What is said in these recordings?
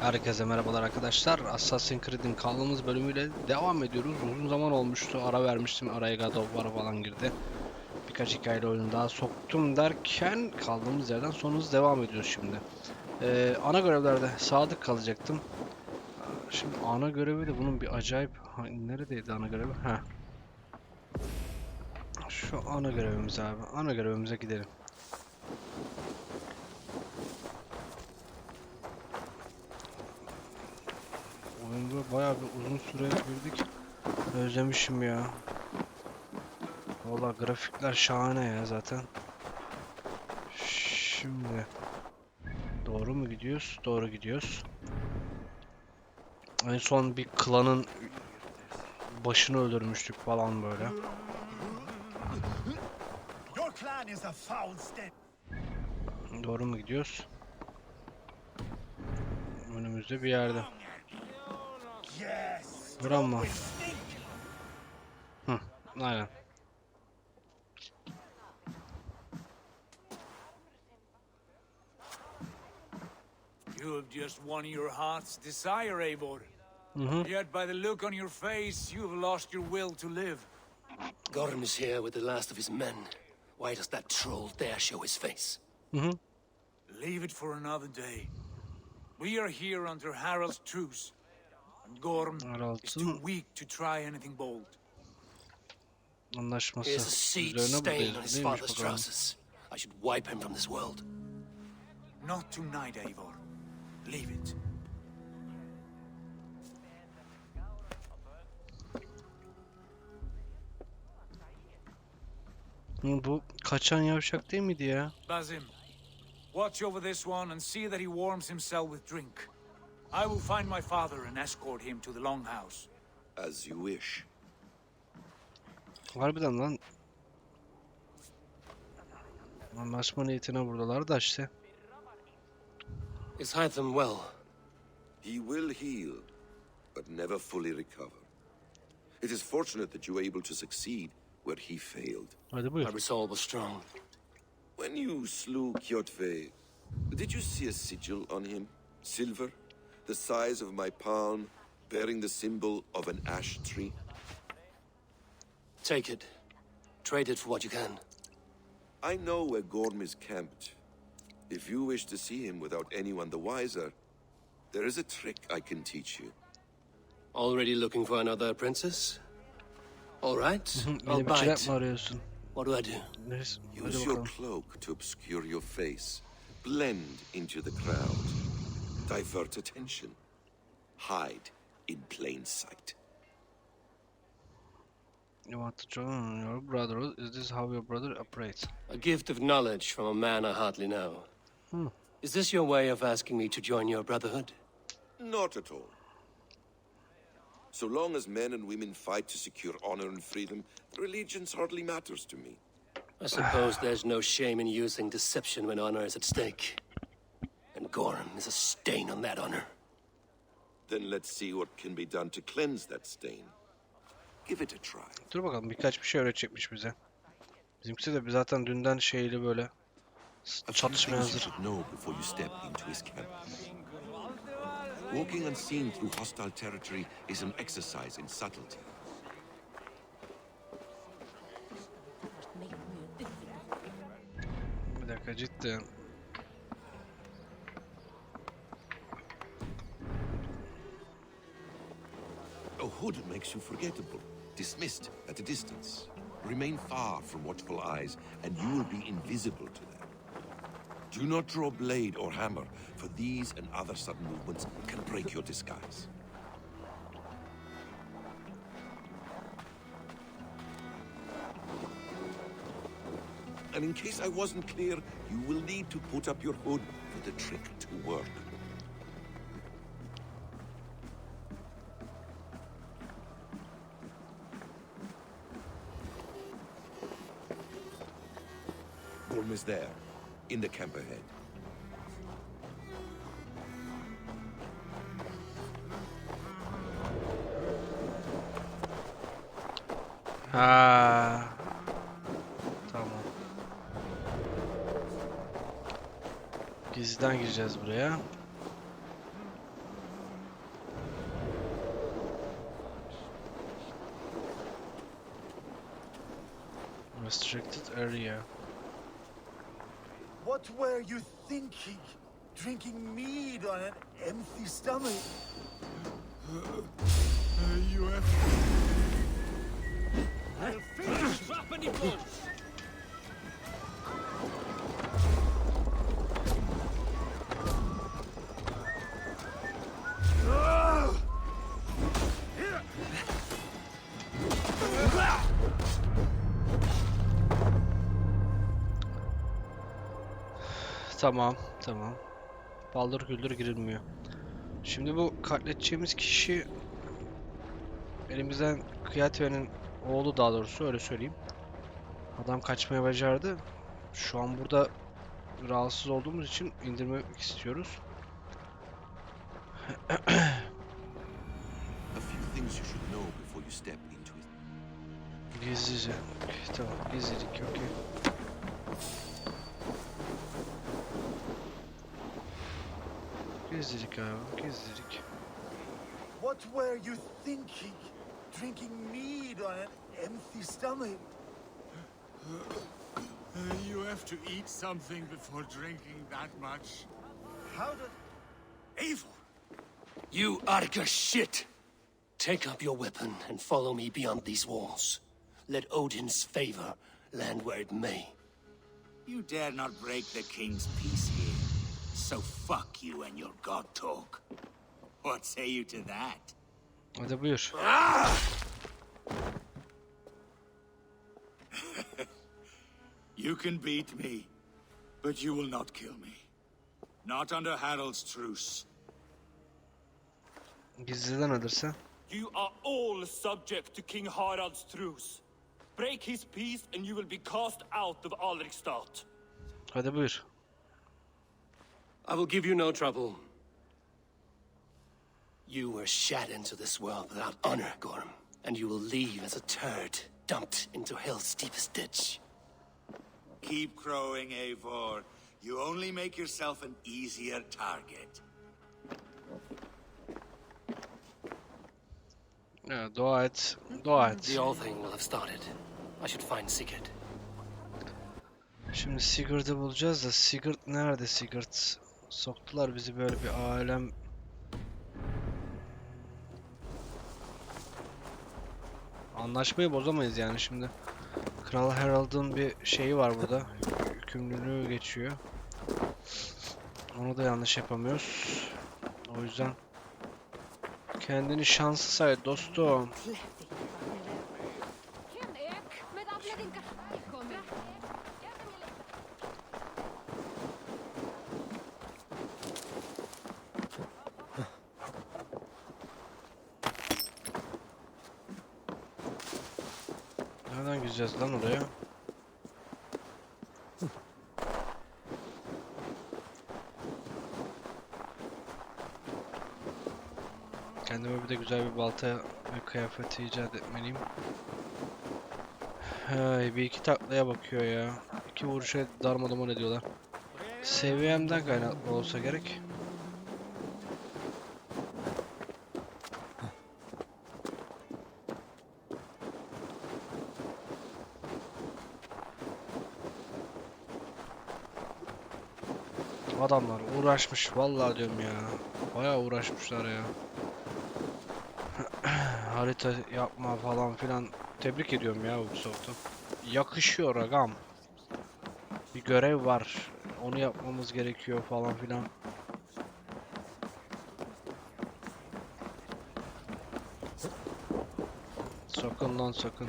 Herkese merhabalar arkadaşlar. Assassin's Creed'in kaldığımız bölümüyle devam ediyoruz. Uzun zaman olmuştu. Ara vermiştim. Araya God of War falan girdi. Birkaç hikayeli oyunu daha soktum derken kaldığımız yerden sonra devam ediyoruz şimdi. Ana görevlerde sadık kalacaktım. Şimdi ana görevi de bunun bir acayip... Neredeydi ana görevi? Heh. Şu ana görevimiz abi. Ana görevimize gidelim. Oyunda bayağı bir uzun süre girdik. Özlemişim ya. Valla grafikler şahane ya zaten. Şimdi doğru mu gidiyoruz? Doğru gidiyoruz. En son bir klanın başını öldürmüştük falan böyle. Doğru mu gidiyoruz? Önümüzde bir yerde. Buram mı? Hı, aynen. You have just won your heart's desire, Eivor. Yet by the look on your face, you have lost your will to live. Gorm is here with the last of his men. Why does that troll dare show his face? Leave it for another day. We are here under Harald's truce, and Gorm is too weak to try anything bold. Anlaşması. He has a seed stain on his father's trousers. I should wipe him from this world. Not tonight, Eivor. Leave it. Bu kaçan yavşak değil miydi ya? Basim, watch over this one and see that he warms himself with drink. I will find my father and escort him to the longhouse. As you wish. Harbiden lan. Anlaşma niyetine buradalar da işte. Is Hytham well? He will heal, but never fully recover. It is fortunate that you were able to succeed where he failed. Hadi buyur. My resolve was strong. When you slew Kjotve, did you see a sigil on him? Silver, the size of my palm, bearing the symbol of an ash tree? Take it. Trade it for what you can. I know where Gorm is camped. If you wish to see him without anyone the wiser, there is a trick I can teach you. Already looking for another princess? All right, I'll Yine bir buy çilek it. mi arıyorsun? What do I do? Neyse, hadi Use your bakalım. cloak to obscure your face. Blend into the crowd. Divert attention. Hide in plain sight. You want to join your brother? Is this how your brother operates? A gift of knowledge from a man I hardly know. Is this your way of asking me to join your brotherhood? Not at all. So long as men and women fight to secure honor and freedom, religions hardly matters to me. I suppose there's no shame in using deception when honor is at stake. And Gorm is a stain on that honor. Then let's see what can be done to cleanse that stain. Give it a try. Dur bakalım, birkaç bir şey öğretecekmiş bize. Bizimkisi de zaten dünden şeyli böyle çatışmaya Things you hazır. should know before you step into his camp. Walking unseen through hostile territory is an exercise in subtlety. Bir dakika, cidden. A hood makes you forgettable, dismissed at a distance. Remain far from watchful eyes, and you will be invisible to them. Do not draw blade or hammer, for these and other sudden movements can break your disguise. And in case I wasn't clear, you will need to put up your hood for the trick to work. Gorm is there, in the camp ahead. Ha. Tamam. Gizliden gireceğiz buraya. Restricted area. What were you thinking? Drinking mead on an empty stomach? You have... I'll finish. Drop any blood. Tamam, tamam. Paldır küldür girilmiyor. Şimdi bu katledeceğimiz kişi elimizden Kıyatve'nin oğlu, daha doğrusu öyle söyleyeyim. Adam kaçmaya başardı. Şu an burada rahatsız olduğumuz için indirmek istiyoruz. A few things you should know before you step into it. Gizlice. Tamam, gizlilik okey. Gizlilik abi, gizlilik. What were you thinking? Drinking mead on an empty stomach? You have to eat something before drinking that much. How did... Eivor! You Arga shit! Take up your weapon and follow me beyond these walls. Let Odin's favor land where it may. You dare not break the king's peace here. So fuck you and your god talk. What say you to that? Hadi buyur. You can beat me, but you will not kill me. Not under Harald's truce. Gizliden ölürse. You are all subject to King Harald's truce. Break his peace and you will be cast out of Alrikstad. Hadi buyur. I will give you no trouble. You were shat into this world without honor, Gorm, and you will leave as a turd dumped into hell's deepest ditch. Keep crowing, Eivor. You only make yourself an easier target. Ya, dua et. Dua et. The old thing will have started. I should find Sigurd. Şimdi Sigurd'u bulacağız da Sigurd nerede Sigurd? Soktular bizi böyle bir alem. Anlaşmayı bozamayız yani şimdi. Kral Harald'ın bir şeyi var burada. Yükümlülüğü geçiyor. Onu da yanlış yapamıyoruz. O yüzden kendini şanslı say dostum. Nereden gideceğiz lan oraya? Kendime bir de güzel bir balta ve kıyafeti icat etmeliyim. Hey, bir iki taklaya bakıyor ya. İki vuruşa darmadağın ediyorlar. Seviyemden kaynaklı olsa gerek. Adamlar uğraşmış vallahi diyorum ya. Bayağı uğraşmışlar ya. Harita yapma falan filan. Tebrik ediyorum ya bu soğukta. Yakışıyor agam. Bir görev var. Onu yapmamız gerekiyor falan filan. Sakın lan sakın.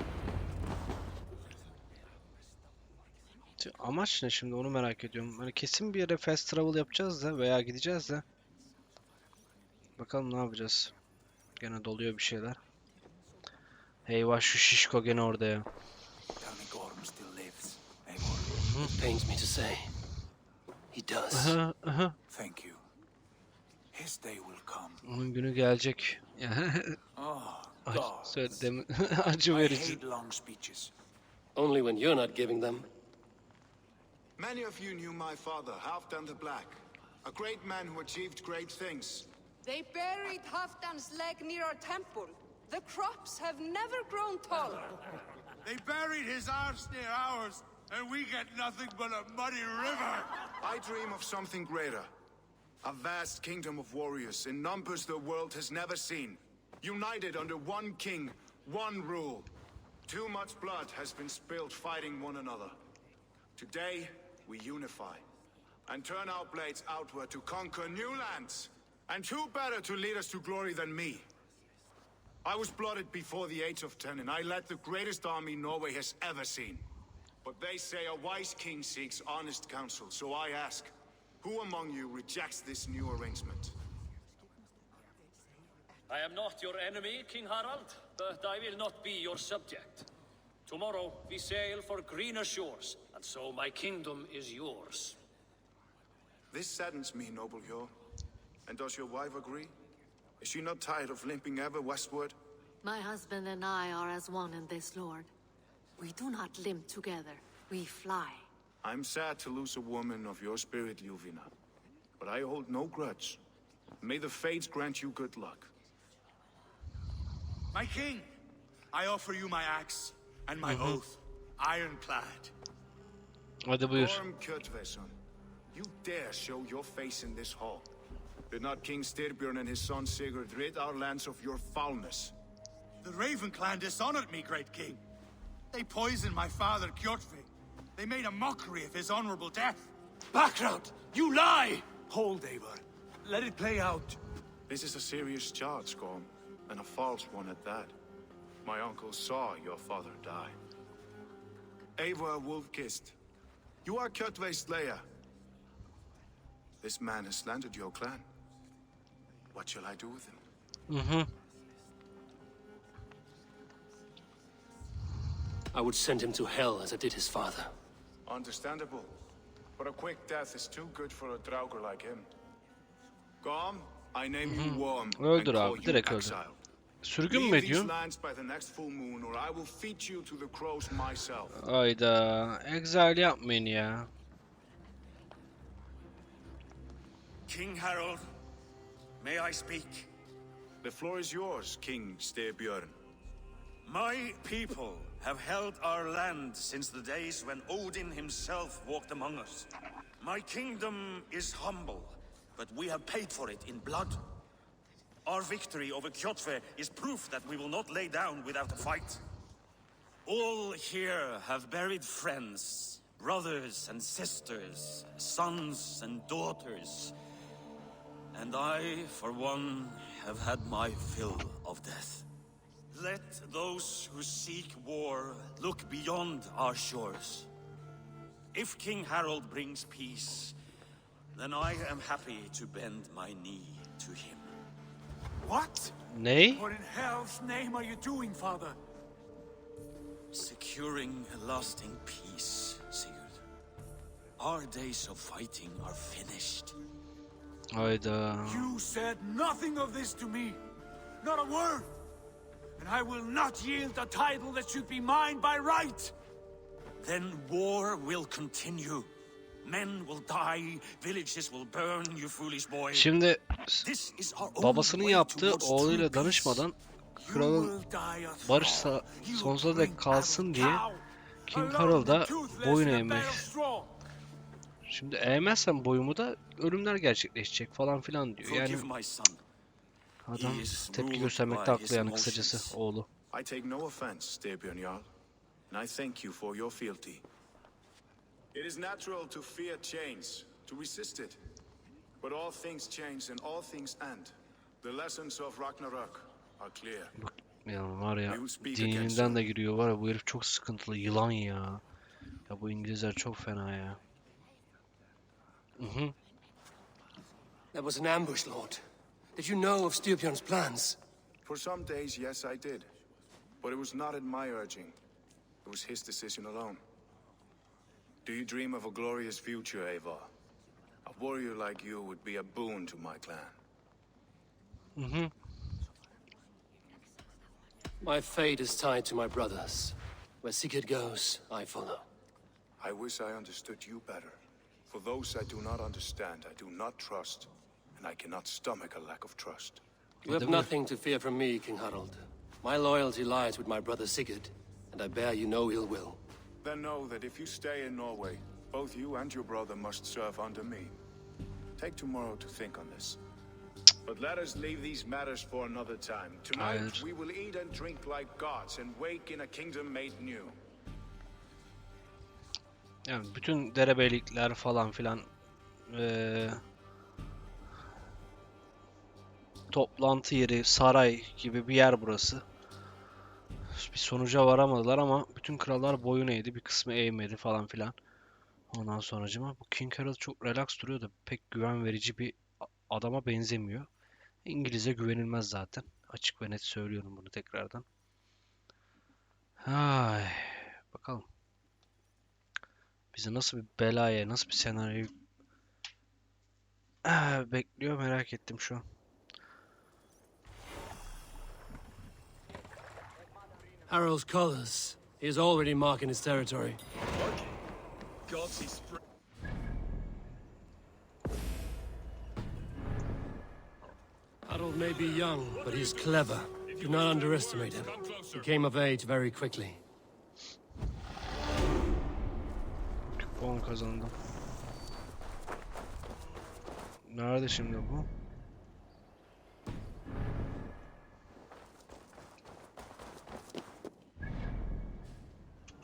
Amaç ne şimdi, onu merak ediyorum. Hani kesin bir yere fast travel yapacağız da veya gideceğiz de. Bakalım ne yapacağız. Gene doluyor bir şeyler. Eyvah, şu şişko gene orada ya. Pains me to say. He does. Thank you. His day will come. Onun günü gelecek. Oh, Acı, God. söyledim. Acı I verici. hate long speeches. Only when you're not giving them. Many of you knew my father, Halfdan the Black, a great man who achieved great things. They buried Halfdan's leg near our temple. The crops have never grown taller. They buried his arse near ours, and we get nothing but a muddy river. I dream of something greater. A vast kingdom of warriors in numbers the world has never seen. United under one king, one rule. Too much blood has been spilled fighting one another. Today, we unify and turn our blades outward to conquer new lands. And who better to lead us to glory than me? I was blooded before the age of 10, and I led the greatest army Norway has ever seen. But they say a wise king seeks honest counsel, so I ask, who among you rejects this new arrangement? I am not your enemy, King Harald, but I will not be your subject. Tomorrow we sail for greener shores, and so my kingdom is yours. This saddens me, noble Yor. And does your wife agree? Is she not tired of limping ever westward? My husband and I are as one in this, Lord. We do not limp together, we fly. I'm sad to lose a woman of your spirit, Yuvina. But I hold no grudge. May the fates grant you good luck. My king, I offer you my axe and my oath, ironclad. Hadi buyur. Gorm Kjotveson, you dare show your face in this hall. Did not King Styrbjörn and his son Sigurd rid our lands of your foulness? The Raven clan dishonored me, great king. They poisoned my father, Kjotve. They made a mockery of his honorable death. Background! You lie! Hold, Eivor. Let it play out. This is a serious charge, Gorm, and a false one at that. My uncle saw your father die. Eivor Wolf-Kissed, you are Kjotve's slayer. This man has slandered your clan. What shall I do with him? I would send him to hell as I did his father. Understandable. But a quick death is too good for a Draugr like him. Gorm, I name you Worm and Öldür call abi, you direkt öldür. exiled. Sürgün mü Leave these ediyorsun? lands by the next full moon, or I will feed you to the crows myself. Ayda, exile yapmayın ya. King Harold, may I speak? The floor is yours, King Styrbjörn. My people have held our land since the days when Odin himself walked among us. My kingdom is humble, but we have paid for it in blood. Our victory over Kjotve is proof that we will not lay down without a fight. All here have buried friends, brothers and sisters, sons and daughters. And I, for one, have had my fill of death. Let those who seek war look beyond our shores. If King Harold brings peace, then I am happy to bend my knee to him. What? Ney? What in hell's name are you doing, father? Securing a lasting peace, Sigurd. Our days of fighting are finished. Ayda. You said nothing of this to me. Not a word. And I will not yield a title that should be mine by right. Then war will continue. Men will die, villages will burn, you foolish boy. Şimdi This is our own babasının way yaptığı towards oğluyla true danışmadan peace. kralın barış sonsuza dek kalsın diye King Harold'a boyun eğmek. Şimdi eğmezsen boyumu da ölümler gerçekleşecek falan filan diyor. Yani Forgive my son. adam tepki göstermekte haklı yani kısacası oğlu. I take no offense, Styrbjörn Jarl, and I thank you for your fealty. It is natural to fear change, to resist it. But all things change and all things end. The lessons of Ragnarok are clear. Ya var ya dininden de giriyor var ya bu herif çok sıkıntılı yılan ya. Ya bu İngilizler çok fena ya. That was an ambush, Lord. Did you know of Styrbjörn's plans? For some days, yes, I did. But it was not at my urging. It was his decision alone. Do you dream of a glorious future, Eivor? A warrior like you would be a boon to my clan. My fate is tied to my brothers. Where Sigurd goes, I follow. I wish I understood you better. For those I do not understand, I do not trust, and I cannot stomach a lack of trust. You have nothing to fear from me, King Harald. My loyalty lies with my brother Sigurd, and I bear you no ill will. Then know that if you stay in Norway, both you and your brother must serve under me. Take tomorrow to think on this. But let us leave these matters for another time. Tonight we will eat and drink like gods and wake in a kingdom made new. Yani bütün derebeylikler falan filan toplantı yeri, saray gibi bir yer burası. Bir sonuca varamadılar ama bütün krallar boyun eğdi, bir kısmı eğmedi falan filan. Ondan sonracıma bu King Harold çok relax duruyor da pek güven verici bir adama benzemiyor. İngiliz'e güvenilmez zaten. Açık ve net söylüyorum bunu tekrardan. Ay, bakalım. Bizi nasıl bir belaya, nasıl bir senaryo bekliyor merak ettim şu an. Harold's colors. He is already marking his territory. Harold may be young, but he's clever. Do not underestimate him. He came of age very quickly. Puan kazandım. Nerede şimdi bu?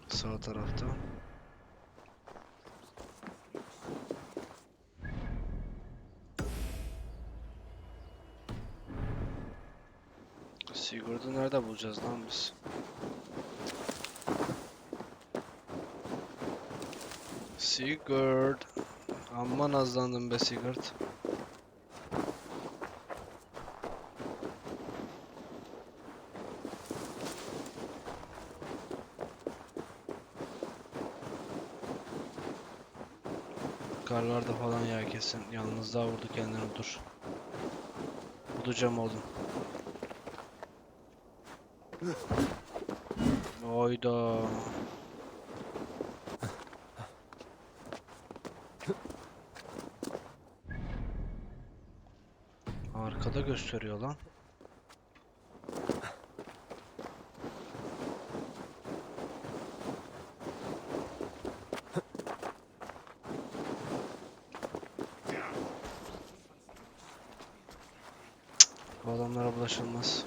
Sağ tarafta. Sigurd'u nerede bulacağız lan biz? Sigurd. Amma nazlandım be Sigurd. Karlarda falan ya kesin. Yalnız daha vurdu kendini, dur. Bulacağım oğlum. Oyda. Arkada gösteriyor lan. Bu adamlara bulaşılmaz.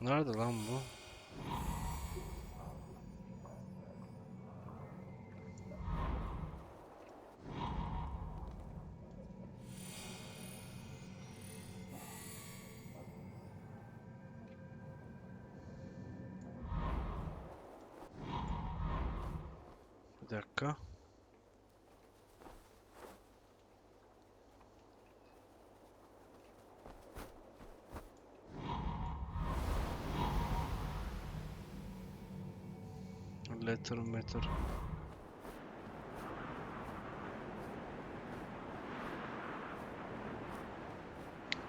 Nerede lan bu? Bir dakika. Letter.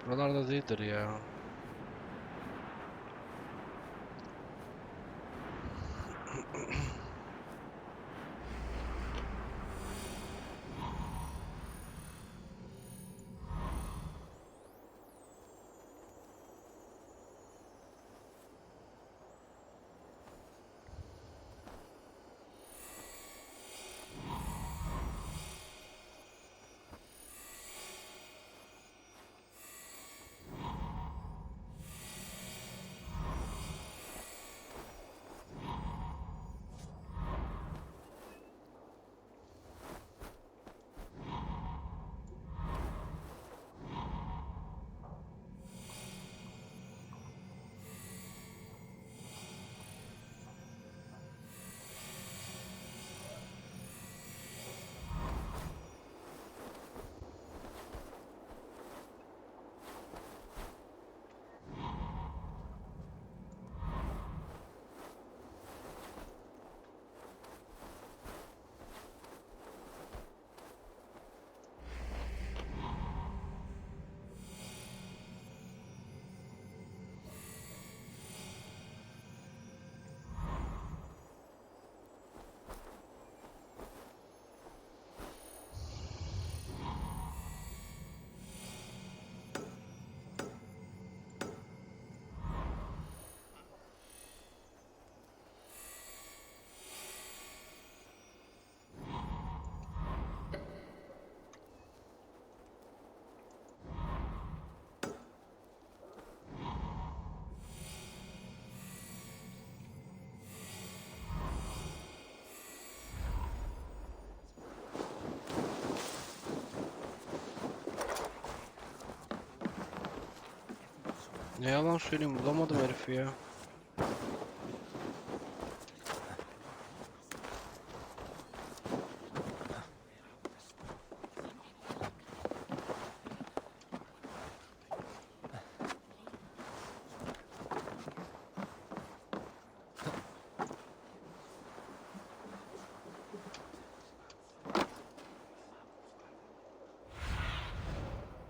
Buralarda değildir ya. Ne yalan söyleyeyim, bulamadım herifi ya.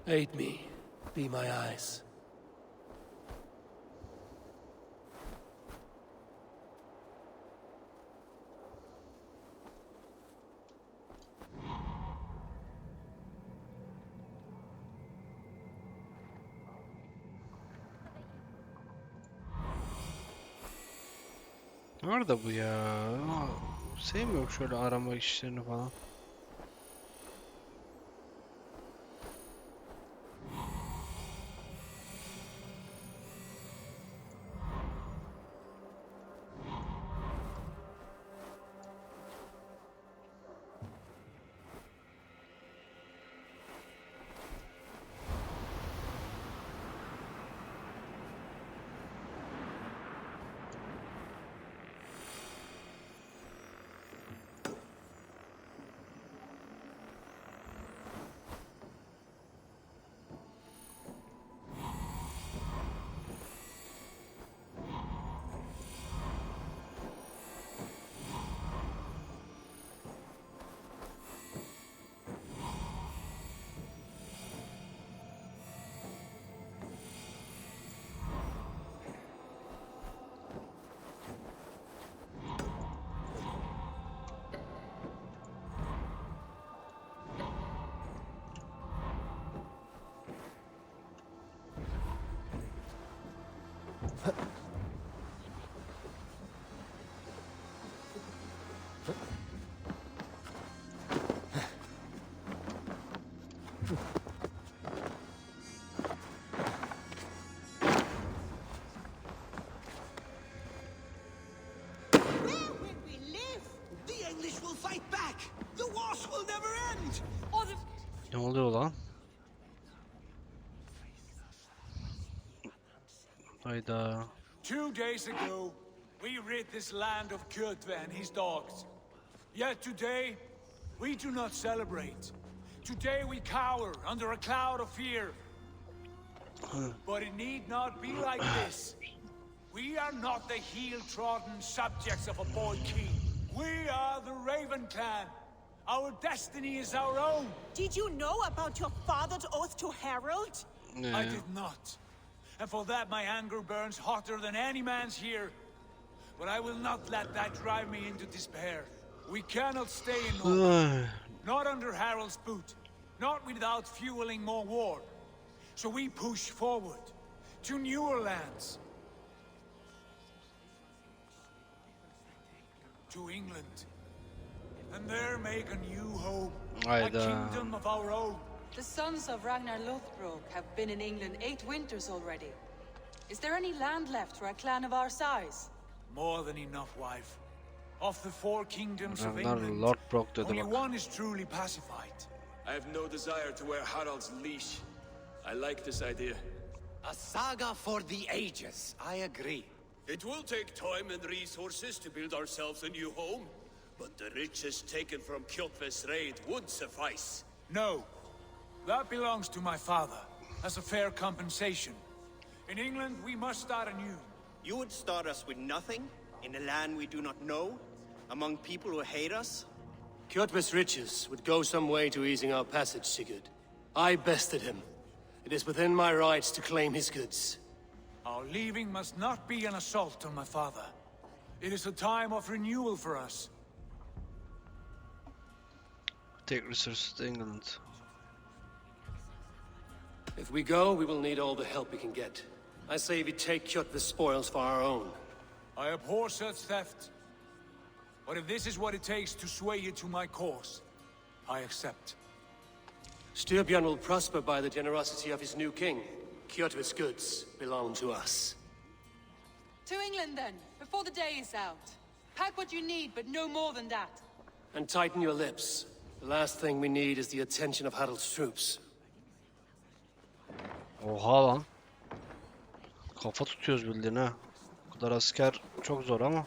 Aid me. Be my eyes. Nerede bu ya? Sevmiyorum şöyle arama işlerini falan. Ne oluyor lan? Hayda. 2 days ago, we rid this land of Kjotve and his dogs. Yet today, we do not celebrate. Today we cower under a cloud of fear. But it need not be like this. We are not the heel-trodden subjects of a boy king. We are the Raven clan. Our destiny is our own. Did you know about your father's oath to Harold? I did not. And for that my anger burns hotter than any man's here. But I will not let that drive me into despair. We cannot stay in Norway. Not under Harold's boot. Not without fueling more war. So we push forward to newer lands. To England. And there make a new home. A kingdom of our own. The sons of Ragnar Lothbrok have been in England 8 winters already. Is there any land left for a clan of our size? More than enough, wife. Of the 4 kingdoms of Ragnar England, Lothbrok dedi only bak. one is truly pacified. I have no desire to wear Harald's leash. I like this idea. A saga for the ages. I agree. It will take time and resources to build ourselves a new home, but the riches taken from Kjotve's raid would suffice. No. That belongs to my father, as a fair compensation. In England, we must start anew. You would start us with nothing, in a land we do not know, among people who hate us? Kjotve's riches would go some way to easing our passage, Sigurd. I bested him. It is within my rights to claim his goods. Our leaving must not be an assault on my father. It is a time of renewal for us. Take resources to England. If we go, we will need all the help we can get. I say we take Kjotve's spoils for our own. I abhor such theft. But if this is what it takes to sway you to my cause, I accept. Styrbjörn will prosper by the generosity of his new king. Kjotve's goods belong to us. To England then, before the day is out. Pack what you need, but no more than that. And tighten your lips. The last thing we need is the attention of Harald's troops. Oha lan. Kafa tutuyoruz bildiğin ha. Bu kadar asker çok zor ama.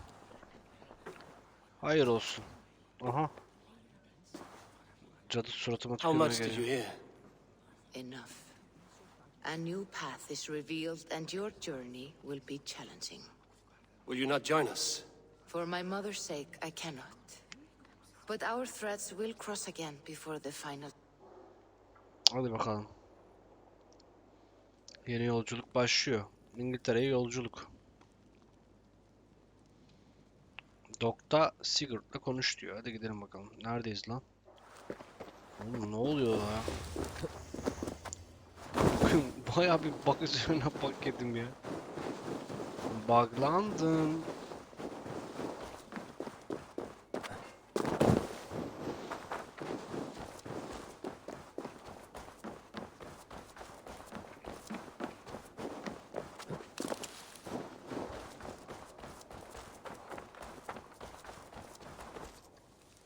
Hayır olsun. Aha. Cadı suratıma How tükürmeye much did you geliyor. hear? Enough. A new path is revealed and your journey will be challenging. Will you not join us? For my mother's sake, I cannot. But our threads will cross again before the final. Hadi bakalım. Yeni yolculuk başlıyor. İngiltere'ye yolculuk. Dokta Sigurd'la konuş diyor. Hadi gidelim bakalım. Neredeyiz lan? Oğlum ne oluyor ya? Bayağı bir bug üzerine bug yedim ya. Buglandım.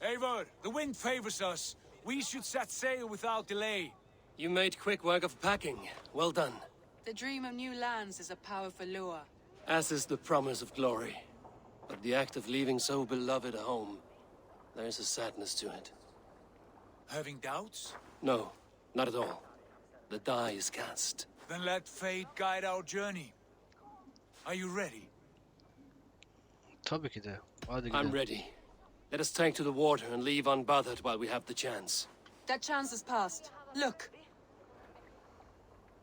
Eivor, the wind favors us. We should set sail without delay. You made quick work of packing. Well done. The dream of new lands is a powerful lure. As is the promise of glory. But the act of leaving so beloved a home, there is a sadness to it. Having doubts? No, not at all. The die is cast. Then let fate guide our journey. Are you ready? Tabii ki de. Hadi I'm gidelim. ready. Let us take to the water and leave unbothered while we have the chance. That chance is past. Look.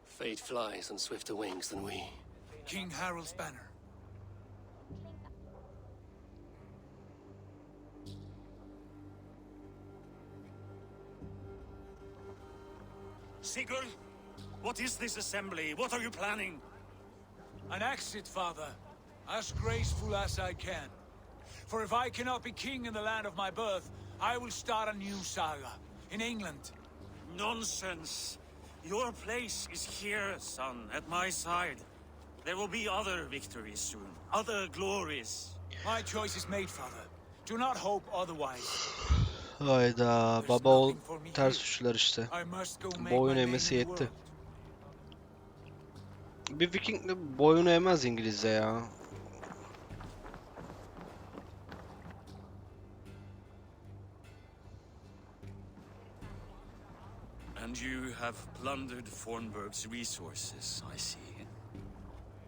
Fate flies on swifter wings than we. King Harald's banner. Sigurd, what is this assembly? What are you planning? An exit, father. As graceful as I can. For if I cannot be king in the land of my birth, I will start a new saga. In England. Nonsense. Your place is here, son, at my side. There will be other victories soon. Other glories. My choice is made, father. Do not hope otherwise. Hayda. Baba oğul ters uçlar işte. I must go make Boyun my name eğmesi in the yetti. world. Bir Viking de boyunu eğmez İngilizce ya. And you have plundered Fornburg's resources, I see.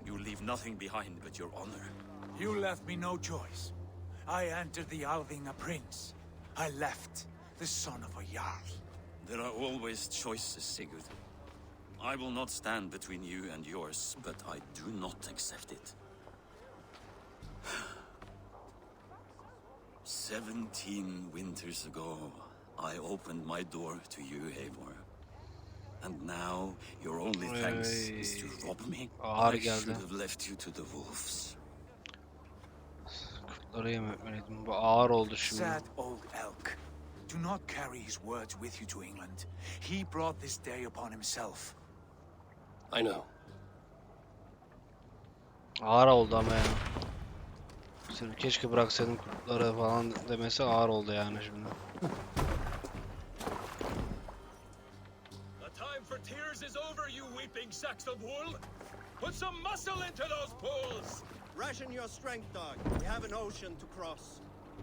You leave nothing behind but your honor. You left me no choice. I entered the Alving a prince. I left the son of a jarl. There are always choices, Sigurd. I will not stand between you and yours, but I do not accept it. 17 winters ago, I opened my door to you, Eivor. And now, your only thanks is to rob me? Ağır I geldi. should have left you to the wolves. Kurtlara yememeliydim. Bu ağır oldu şimdi. Sad old elk. Do not carry his words with you to England. He brought this day upon himself. I know. Ağır oldu ama ya. Seni keşke bıraksaydın kurtlara falan demesi ağır oldu yani şimdi. The time for tears is over, you weeping sacks of wool. Put some muscle into those pulls. Ration your strength, dog. We have an ocean to cross.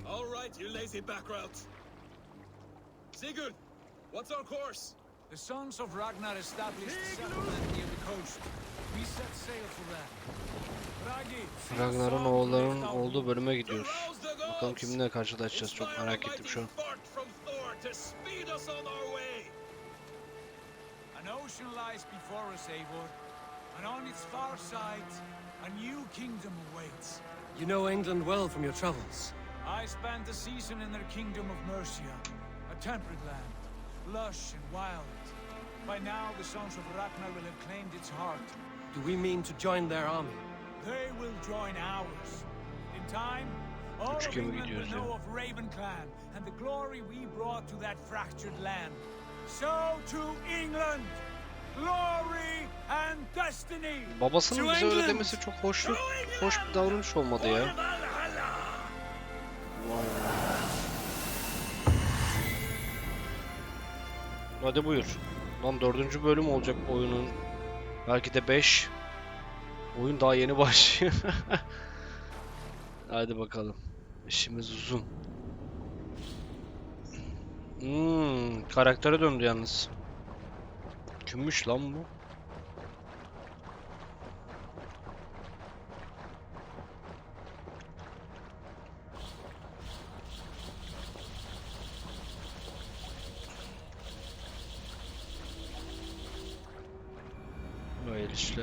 All right, you lazy back routes. Sigurd, what's our course? The sons of Ragnar established a settlement near the coast. We set sail for that. Ragnar'ın oğullarının olduğu bölüme gidiyoruz. Bakalım kiminle karşılaşacağız, çok merak ettim şu an. An ocean lies before us, Eivor, and on its far side, a new kingdom awaits. You know England well from your travels. I spent a season in their kingdom of Mercia, a temperate land, lush and wild. By now, the sons of Ragnar will have claimed its heart. Do we mean to join their army? They will join ours. In time, all of England will know of Raven Clan and the glory we brought to that fractured land. So to England, glory and destiny. Babasının bize öyle demesi çok hoş bir davranış olmadı ya. Hadi buyur. Lan 4. bölüm olacak oyunun. Belki de 5. Oyun daha yeni başlıyor. Hadi bakalım. İşimiz uzun. Karaktere döndü yalnız. Kimmiş lan bu? Böyle işte.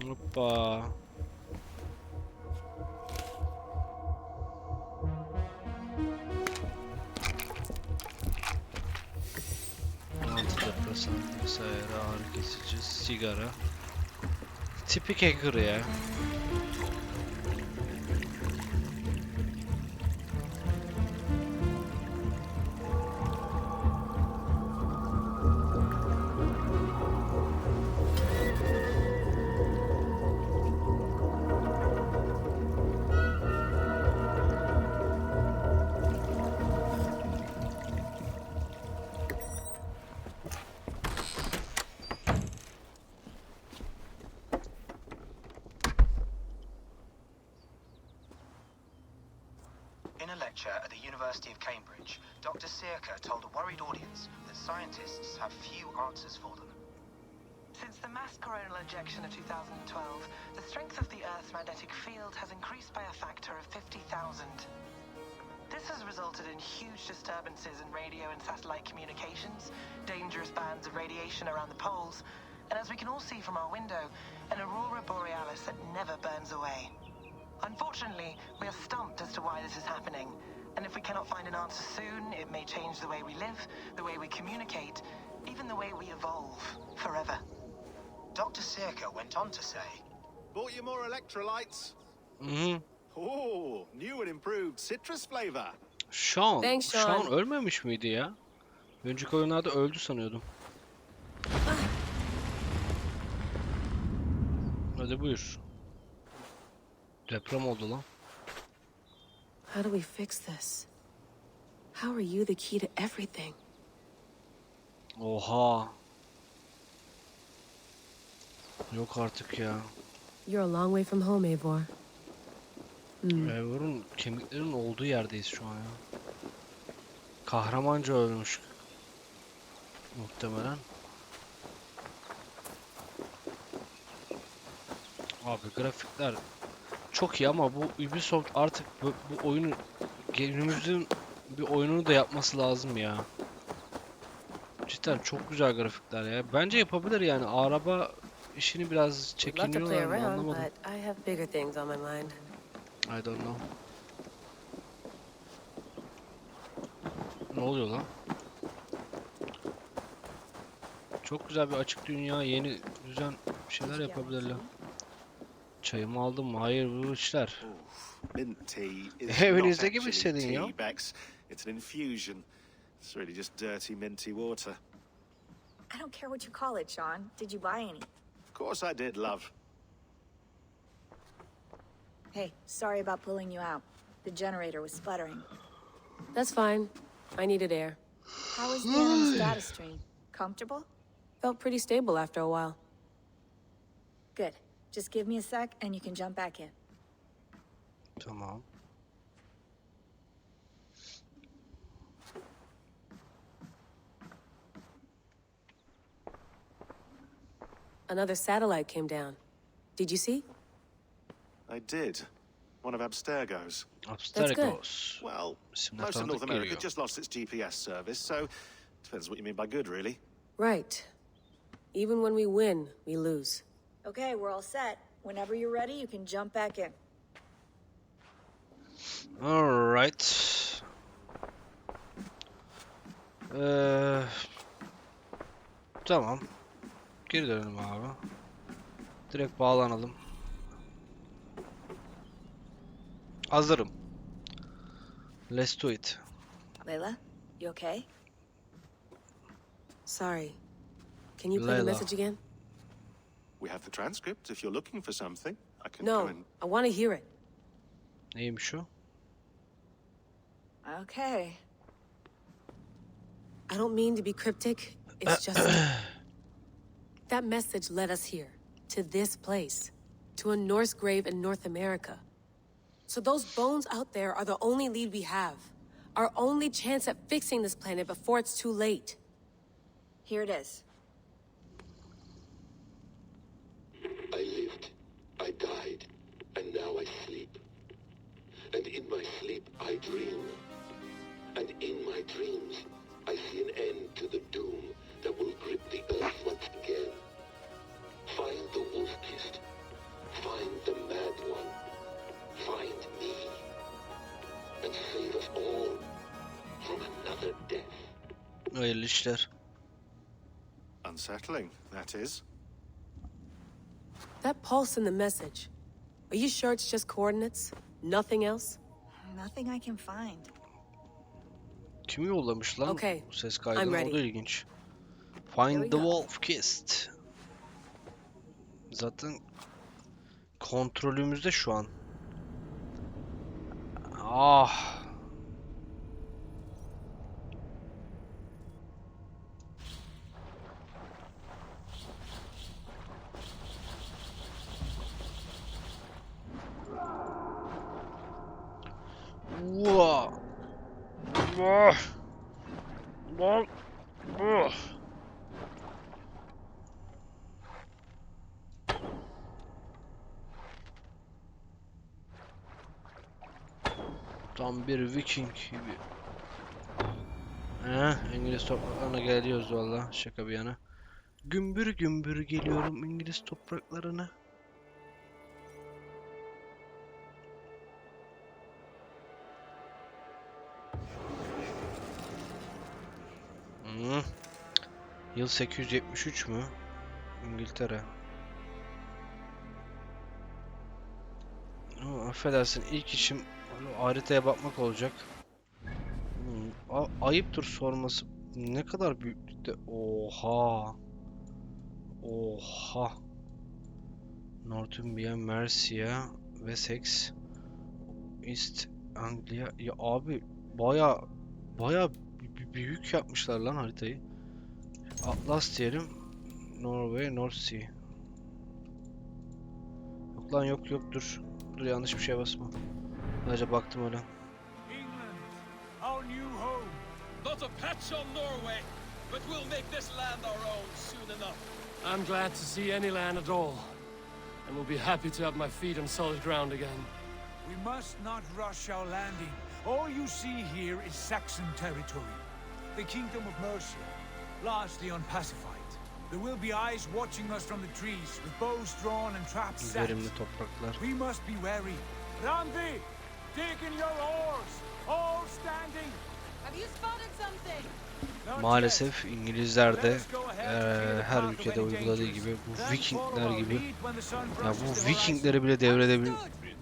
Hoppa. Antidepresan vesaire, ağrı kesici, sigara. Tipik hacker ya. At the University of Cambridge, Dr. Sirka told a worried audience that scientists have few answers for them. Since the mass coronal ejection of 2012, the strength of the Earth's magnetic field has increased by a factor of 50,000. This has resulted in huge disturbances in radio and satellite communications, dangerous bands of radiation around the poles, and as we can all see from our window, an aurora borealis that never burns away. Unfortunately, we are stumped as to why this is happening, and if we cannot find an answer soon, it may change the way we live, the way we communicate, even the way we evolve, forever. Dr. Sirka went on to say, "Bought you more electrolytes? Mm-hmm. Oh, new and improved citrus flavor." Sean. Thanks, Sean. Sean ölmemiş miydi ya? Önceki oyunlarda öldü sanıyordum. Hadi buyur. Deprem oldu lan. How do we fix this? How are you the key to everything? Oha. Yok artık ya. You're a long way from home, Eivor. Eivor'un kemiklerinin olduğu yerdeyiz şu an ya. Kahramanca ölmüş. Muhtemelen. Abi grafikler çok iyi ama bu Ubisoft artık bu oyunu günümüzün bir oyununu da yapması lazım ya. Cidden çok güzel grafikler ya. Bence yapabilir yani. Araba işini biraz çekiniyorlar mı anlamadım. I have bigger things on my mind. I don't know. Ne oluyor lan? Çok güzel bir açık dünya, yeni düzen bir şeyler yapabilirler. Çayımı aldın mı? Hayır, bu işler. Mint tea is Evinizde not gibi actually hissedin ya. tea, Bex. It's an infusion. It's really just dirty, minty water. I don't care what you call it, Sean. Did you buy any? Of course I did, love. Hey, sorry about pulling you out. The generator was sputtering. That's fine. I needed air. How was the enemy's data stream? Comfortable? Felt pretty stable after a while. Good. Just give me a sec and you can jump back in. Tamam. Another satellite came down. Did you see? I did. One of Abstergo's. Abstergo's. Well, most of North America just lost its GPS service, so depends what you mean by good, really. Right. Even when we win, we lose. Okay, we're all set. Whenever you're ready, you can jump back in. Alright. Tamam. Geri dönelim abi. Direkt bağlanalım. Hazırım. Let's do it. Layla, you okay? Sorry. Can you play the Layla. message again? We have the transcript if you're looking for something. I can No, go and... I want to hear it. Neymiş o? Okay. I don't mean to be cryptic. It's just... That message led us here, to this place, to a Norse grave in North America. So those bones out there are the only lead we have. Our only chance at fixing this planet before it's too late. Here it is. I lived, I died, and now I sleep. And in my sleep I dream. And in my dreams I see an end to the doom that will grip the earth once again. Find the wolf-kissed. Find the mad one. Find me. And save us all from another death. Hayırlı işler. Unsettling, that is. That pulse in the message. Are you sure it's just coordinates? Nothing else? Nothing I can find. Kim yollamış lan? Okay, Bu ses kaydı I'm ready. o da ilginç. Find the wolf kissed. Zaten kontrolümüzde şu an. Ah. Wow. Tam bir Viking gibi. İngiliz topraklarına geliyoruz valla, şaka bir yana. Gümbür gümbür geliyorum İngiliz topraklarına. Yıl 873 mü? İngiltere. Affedersin, ilk işim haritaya bakmak olacak. Ayıptır sorması. Ne kadar büyüklükte? Oha. Oha. Northumbria, Mercia, Wessex, East Anglia. Ya abi baya büyük yapmışlar lan haritayı. Atlas diyelim. Norway, North Sea. Yok lan, yok dur. Dur, yanlış bir şey basma. Sadece baktım öyle. Our new home. Not a patch on Norway, but we'll make this land our own soon enough. I'm glad to see any land at all, and will be happy to have my feet on solid ground again. We must not rush our landing. All you see here is Saxon territory. The Kingdom of Mercia, largely unpacified. There will be eyes watching us from the trees, with bows drawn and traps set. We must be wary. Randi, dig in your oars. All standing. Have you spotted something? Maalesef İngilizler de her ülkede uyguladığı gibi bu Vikingler gibi, ya bu Vikingleri bile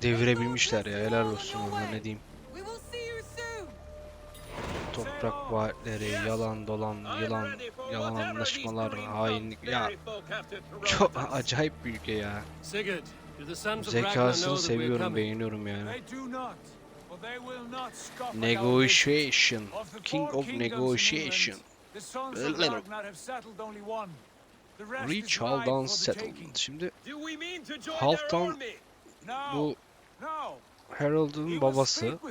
devirebilmişler ya, helal olsun ona, ne diyeyim. Toprak vaatleri, yalan dolan, yalan anlaşmalar, hainlik, ya çok acayip bir ülke ya. Zekasını seviyorum, beğeniyorum yani. Negotiation, King of Negotiation. Reach Halfdan Settlement. Şimdi Halfdan, bu Harold'un babası, o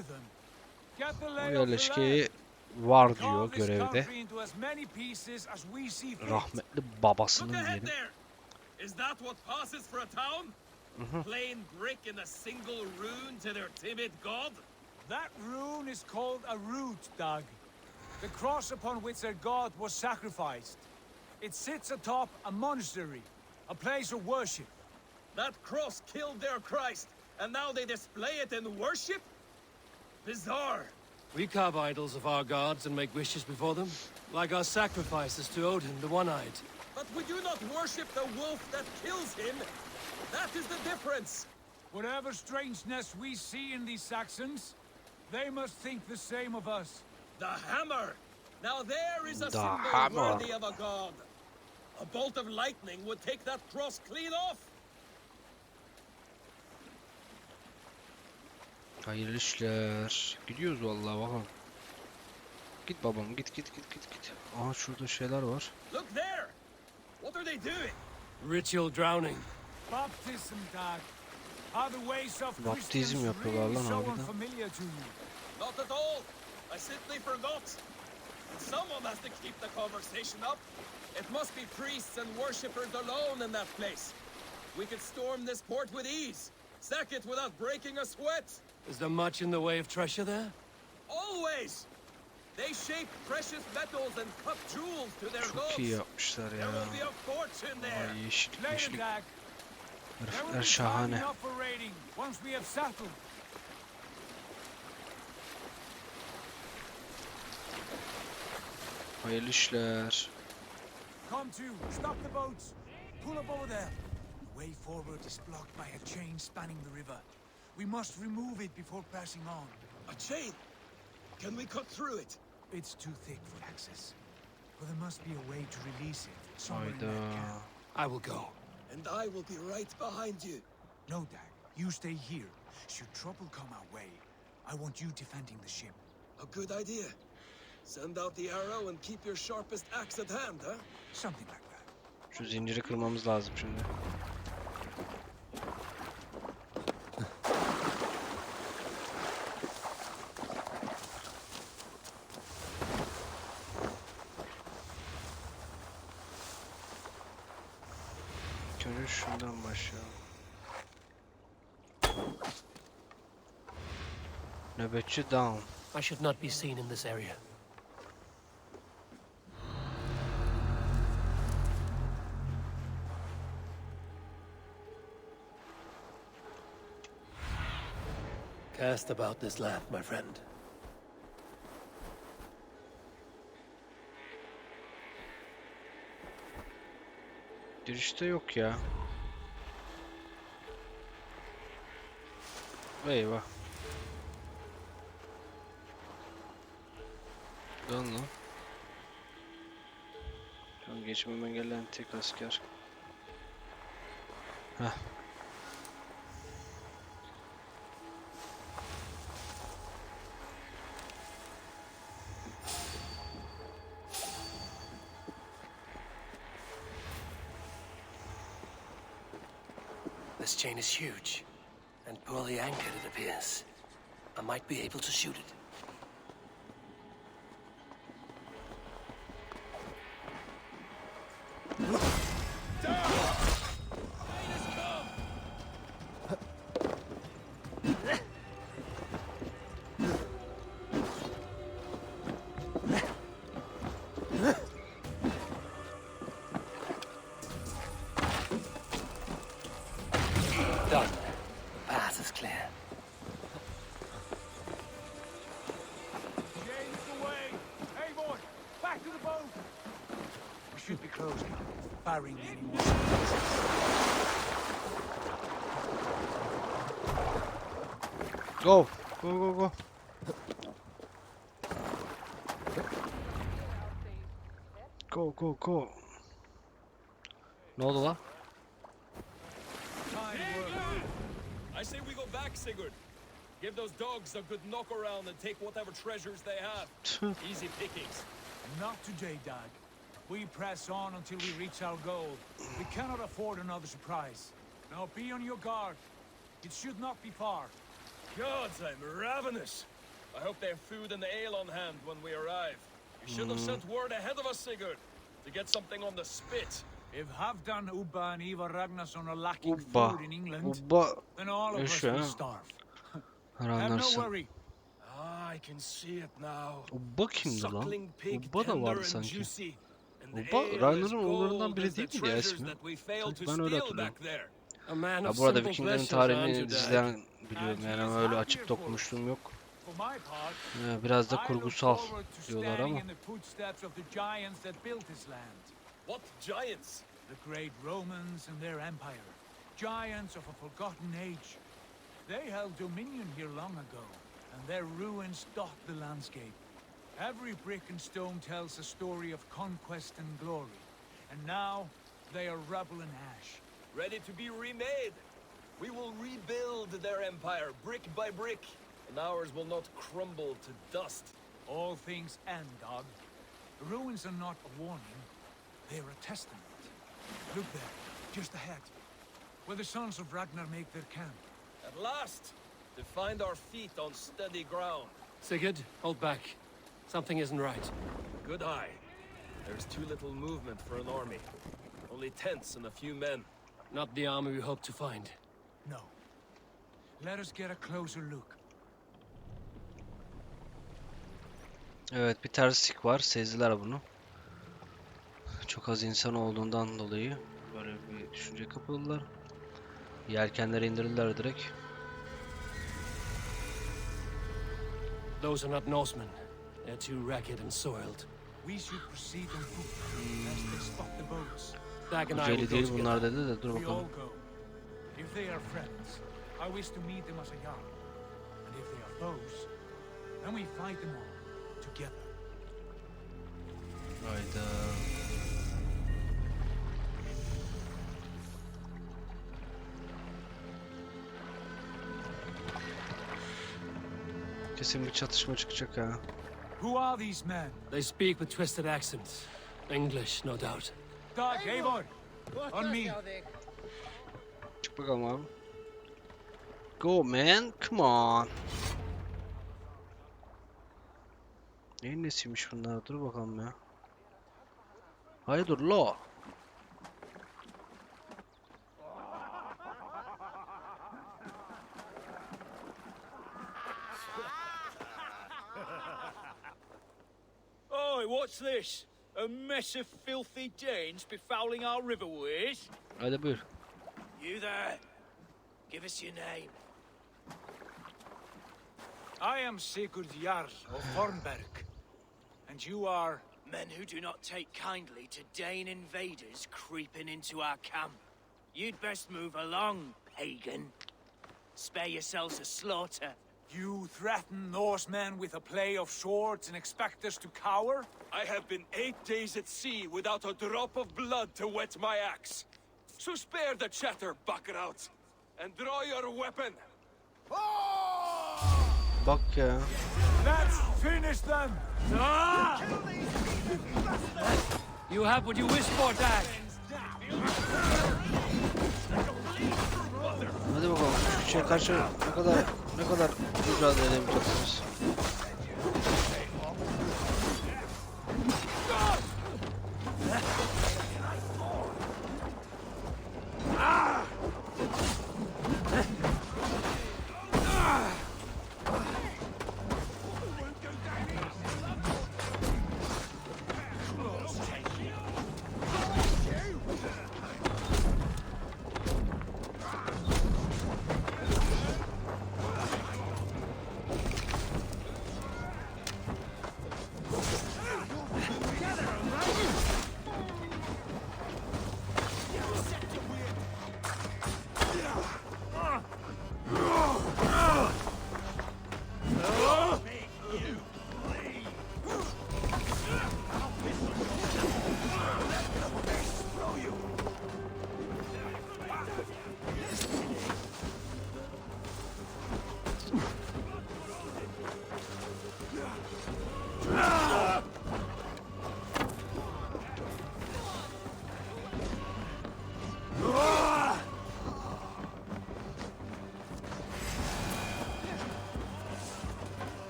yerleşkeye var diyor görevde. Rahmetli babasının diyelim. Plain brick in a single rune to their timid god? That rune is called a root, Doug. The cross upon which their god was sacrificed. It sits atop a monastery, a place of worship. That cross killed their Christ, and now they display it in worship? Bizarre. We carve idols of our gods and make wishes before them, like our sacrifices to Odin, the One-Eyed. But we do not worship the wolf that kills him. That is the difference. Whatever strangeness we see in these Saxons, they must think the same of us. The hammer! Now there is a symbol worthy of a god. A bolt of lightning would take that cross clean off. Hayırlı işler. Gidiyoruz vallahi bakalım. Git babam, git. Aha şurada şeyler var. Look there. What are they doing? Ritual drowning. Baptism, Dad. Are the ways of Baptizm Christians yapıyorlar really lan so harbiden. unfamiliar to you? Not at all. I simply forgot. Someone has to keep the conversation up. It must be priests and worshippers alone in that place. We could storm this port with ease. Sack it without breaking a sweat. Is there much in the way of treasure there? Always. They shape precious metals and cut jewels to their gods. Çok iyi yapmışlar ya. There will be a fortune there. Ay yeşillik Later, meşlik. Dag. There will Herifler be şahane. time enough for raiding once we have settled. Hayırlı işler. Come to, stop the boats. Pull up over there. The way forward is blocked by a chain spanning the river. We must remove it before passing on. A chain? Can we cut through it? It's too thick for access. But there must be a way to release it somewhere in Hayda. that camp. I will go. And I will be right behind you. No, Dag. You stay here. Should trouble come our way, I want you defending the ship. A good idea. Send out the arrow and keep your sharpest axe at hand, huh? Something like that. Şu zinciri kırmamız lazım şimdi. Önce şundan başlayalım. Nöbetçi down. I should not be seen in this area. Cast about this land, my friend. Girişte yok ya. Eyvah. Dön lan. Şu an geçmemi engelleyen tek asker. Heh. This chain is huge and poorly anchored, it appears. I might be able to shoot it. Done. The path is clear. James, away! Hey, boy! Back to the boat! We should be close now. Firing anyone. Go! Go, go, go. Go, go, go. Ne oldu lan? I say we go back, Sigurd. Give those dogs a good knock around and take whatever treasures they have. Easy pickings. Not today, Dag. We press on until we reach our goal. We cannot afford another surprise. Now be on your guard. It should not be far. Gods, I'm ravenous. I hope they have food and ale on hand when we arrive. You should have sent word ahead of us, Sigurd, to get something on the spit. If Halfdan, Ubba, and Ivar Ragnarsson are lacking Ubba. food in England, Ubba. then all of us will starve. Have no Ragnarsson. worry. Ah, I can see it now. Ubba kimdi lan? Suckling pig, Ubba da tender vardı and sanki. juicy. And the Ubba ale is Ragnar'ın oğullarından gold biri as the değil miydi ya treasures ismi? that we failed Sanki to ben öyle steal hatırlıyorum. back there. A man Ya of bu arada simple Vikinglerin pleasures, aren't tarihini you, Dag? diziden biliyorum yani ama öyle açıp dokunmuşluğum yok. For my part, Biraz da I look kurgusal forward to diyorlar standing ama. in the footsteps of the giants that built this land. What giants? The great Romans and their empire. Giants of a forgotten age. They held dominion here long ago, and their ruins dot the landscape. Every brick and stone tells a story of conquest and glory. And now they are rubble and ash. Ready to be remade. We will rebuild their empire brick by brick, and ours will not crumble to dust. All things end, dog. The ruins are not a warning, they are a testament. Look there, just ahead, where the sons of Ragnar make their camp. At last, to find our feet on steady ground. Sigurd, hold back. Something isn't right. Good eye. There's too little movement for an army. Only tents and a few men. Not the army we hope to find. No. Let us get a closer look. Evet, bir terslik var. Sezdiler bunu. Çok az insan olduğundan dolayı böyle bir düşünce kapıldılar. Yelkenleri indirdiler direkt. Those are not Norsemen. They're too ragged and soiled. We should proceed on foot as they spot the boats. Güzeli değil bunlar dedi de dur We all bakalım. go. If they are friends, I wish to meet them as a jarl. And if they are foes, then we fight them all together. Hayda. Kesin bir çatışma çıkacak ha. Who are these men? They speak with twisted accents. English, no doubt. Dag, Eivor! On me! Çık bakalım abi. Go man, come on. Neyin nesiymiş bunlar? Dur bakalım ya. Hayır lo. Oi, what's this? A mess of filthy Danes befouling our riverways? Hadi buyur. You there? Give us your name. I am Sigurd Jarl of Hornberg. And you are... Men who do not take kindly to Dane invaders creeping into our camp. You'd best move along, pagan. Spare yourselves a slaughter. You threaten Norsemen with a play of swords and expect us to cower? I have been 8 days at sea without a drop of blood to wet my axe. So spare the chatter, buckerouts, and draw your weapon. Bak ya. Let's finish them! Ah! You have what you wish for, Dad. Hadi bakalım. Şu şey karşı ne kadar mücadele edebileceksiniz?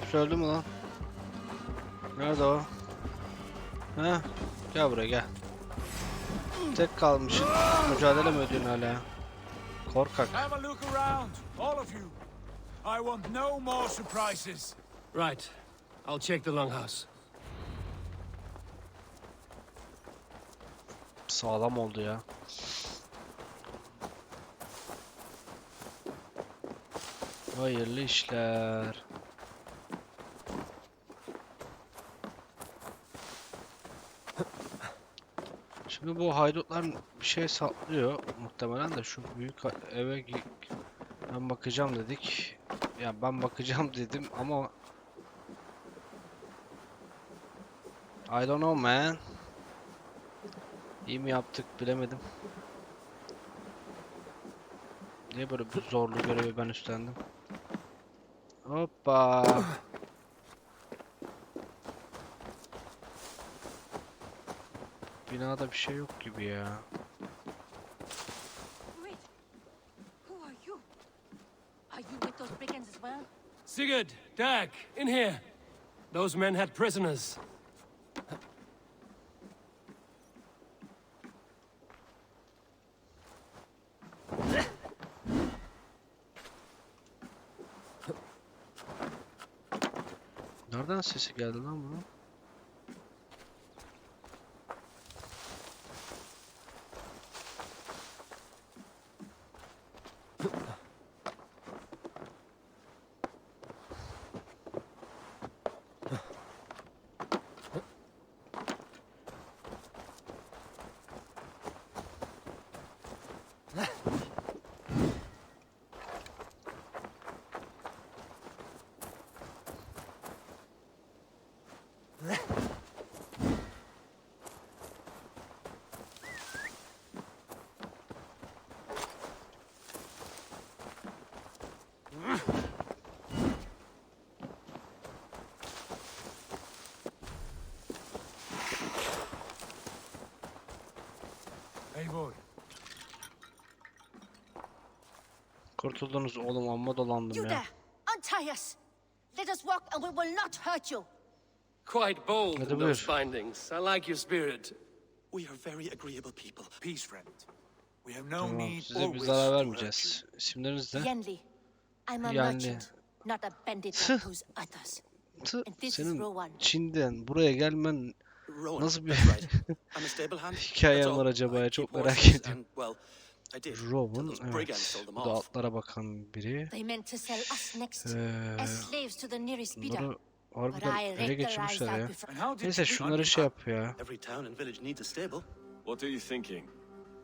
Hepsi öldü mü lan? Nerede o? He? Gel buraya gel. Tek kalmışsın. Mücadele mi ediyorsun hala? Korkak. Have a look around, all of you. I want no more surprises. Right. I'll check the longhouse. Sağlam oldu ya. Hayırlı işler. Şimdi bu haydutlar bir şey saklıyor muhtemelen de şu büyük eve ben bakacağım dedik. Ya ben bakacağım dedim ama I don't know man. İyi mi yaptık bilemedim. Niye böyle bir zorlu görevi ben üstlendim? Hoppa. Binada bir şey yok gibi ya. Wait. Who are you? Are you with those brigands as well? Sigurd, Dag, in here. Those men had prisoners. Nereden sesi geldi lan bunun? Kurtuldunuz oğlum, amma dolandım You ya. there! Untie us! Let us walk and we will not hurt you! Quite bold Hadi in buyur. those findings. I like your spirit. We are very agreeable people. Peace, friend. We have no Tamam, need size bir always zarar to hurt vermeyeceğiz. İsimleriniz ne? Yenli. I'm a Yenli. merchant, not a bandit like those others. Tı, And this is senin Rowan. Çin'den buraya gelmen Rowan, nasıl bir that's right. I'm a stable hand. hikayen That's var all. acaba ya, I çok keep merak horses ediyorum. and, well, I did. Rowan, Till those brigands evet. sold them Bu da off. altlara bakan biri. They meant to sell us next, Ee, as slaves to the nearest bidder. Bunları But harbiden I ele recognize geçirmişler that ya. before. Neyse şunları şey yap ya. Every town and village needs a stable. What are you thinking?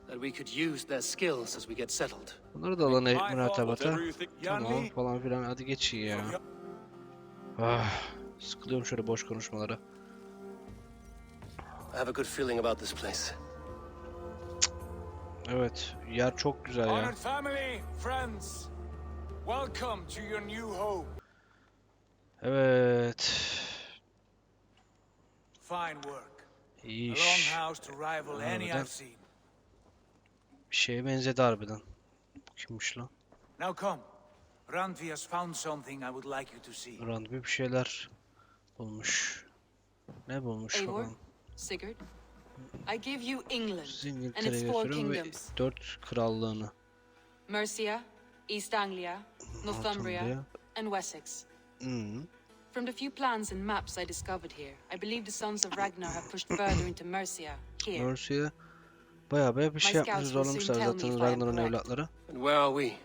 That we could use their skills as we get settled. Bunları da alana Whatever münasebata. you think. Tamam falan filan, hadi geçin ya. Ah, sıkılıyorum şöyle boş konuşmalara. I have a good feeling about this place. Evet, yer çok güzel ya. Honored family, friends, welcome to your new home. Evet. Fine work. İyi A iş. long house to rival any Harbiden I've seen. bir şeye benzedi harbiden. Bu kimmiş lan? Now come. Randvi has found something I would like you to see. Randvi bir şeyler bulmuş. Ne bulmuş Eivor, bakalım. Sigurd, I give you England Sizi and İngiltere'ye its four götürüyorum ve kingdoms. 4 krallığını. Mercia, East Anglia, Northumbria, Northumbria. and Wessex. Hmm. From the few plans and maps I discovered here, I believe the sons of Ragnar have pushed further into Mercia, here. Mercy'ye bayağı bir My şey scouts yapmış, will soon zorlamışlar tell me zaten if I am Ragnar'ın correct. evlatları. And where are we?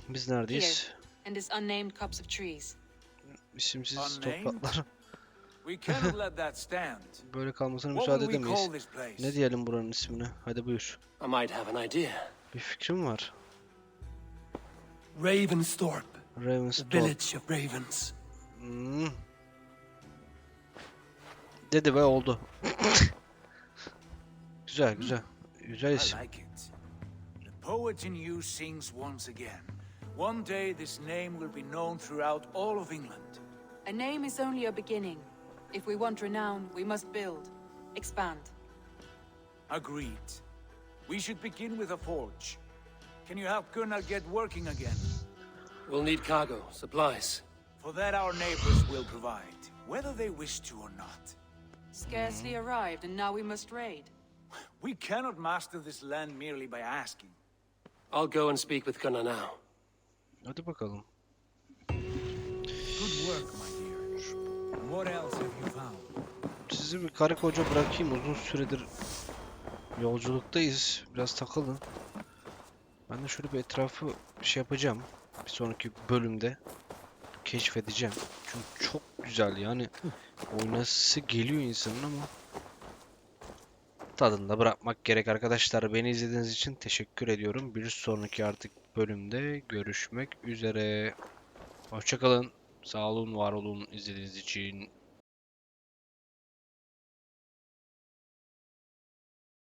Biz Here, neredeyiz? in this unnamed copse of trees. İsimsiz Unnamed? topraklar. We cannot let that stand. Böyle kalmasına What müsaade will we edemeyiz. call this place? Ne diyelim buranın ismini? Hadi buyur. I might have an idea. Bir fikrim var. Ravensthorpe. Ravensthorpe. Village of Ravens. Hmm. Dedi ve oldu. Güzel güzel. Güzel I isim. like it. The poet in you sings once again. One day this name will be known throughout all of England. A name is only a beginning. If we want renown, we must build, expand. Agreed. We should begin with a forge. Can you help Gunnar get working again? We'll need cargo, supplies. For that our neighbors will provide, whether they wish to or not. Scarcely arrived, and now we must raid. We cannot master this land merely by asking. I'll go and speak with Gunnar now. Hadi bakalım. Good work, my dear. What else have you found? Sizi bir karı koca bırakayım. Uzun süredir yolculuktayız. Biraz takılın. Ben de şöyle bir etrafı şey yapacağım. Bir sonraki bölümde keşfedeceğim. Çünkü çok güzel yani. Oynası geliyor insanın ama tadında bırakmak gerek arkadaşlar. Beni izlediğiniz için teşekkür ediyorum. Bir sonraki artık bölümde görüşmek üzere. Hoşça kalın. Sağ olun, var olun izlediğiniz için.